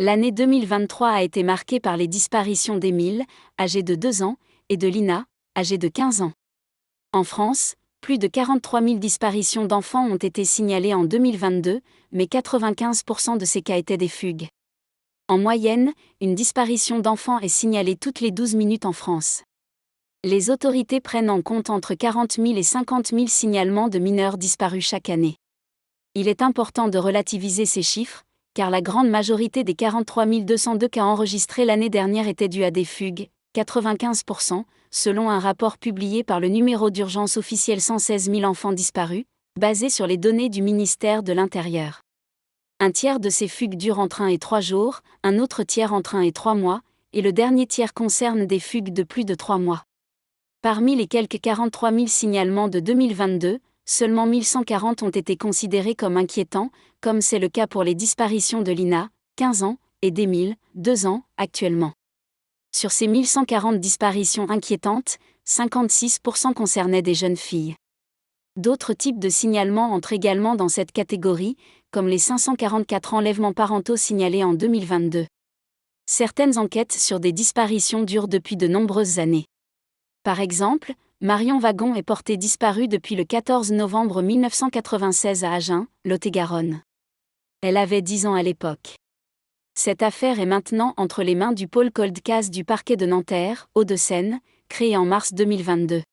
L'année 2023 a été marquée par les disparitions d'Émile, âgé de 2 ans, et de Lina, âgée de 15 ans. En France, plus de 43 000 disparitions d'enfants ont été signalées en 2022, mais 95% de ces cas étaient des fugues. En moyenne, une disparition d'enfant est signalée toutes les 12 minutes en France. Les autorités prennent en compte entre 40 000 et 50 000 signalements de mineurs disparus chaque année. Il est important de relativiser ces chiffres, car la grande majorité des 43 202 cas enregistrés l'année dernière étaient dus à des fugues, 95%, selon un rapport publié par le numéro d'urgence officiel 116 000 enfants disparus, basé sur les données du ministère de l'Intérieur. Un tiers de ces fugues durent entre 1 et 3 jours, un autre tiers entre 1 et 3 mois, et le dernier tiers concerne des fugues de plus de 3 mois. Parmi les quelques 43 000 signalements de 2022, seulement 1140 ont été considérés comme inquiétants, comme c'est le cas pour les disparitions de Lina, 15 ans, et d'Émile, 2 ans, actuellement. Sur ces 1140 disparitions inquiétantes, 56% concernaient des jeunes filles. D'autres types de signalements entrent également dans cette catégorie, comme les 544 enlèvements parentaux signalés en 2022. Certaines enquêtes sur des disparitions durent depuis de nombreuses années. Par exemple, Marion Wagon est portée disparue depuis le 14 novembre 1996 à Agen, Lot-et-Garonne. Elle avait 10 ans à l'époque. Cette affaire est maintenant entre les mains du pôle Cold Case du parquet de Nanterre, Hauts-de-Seine, créé en mars 2022.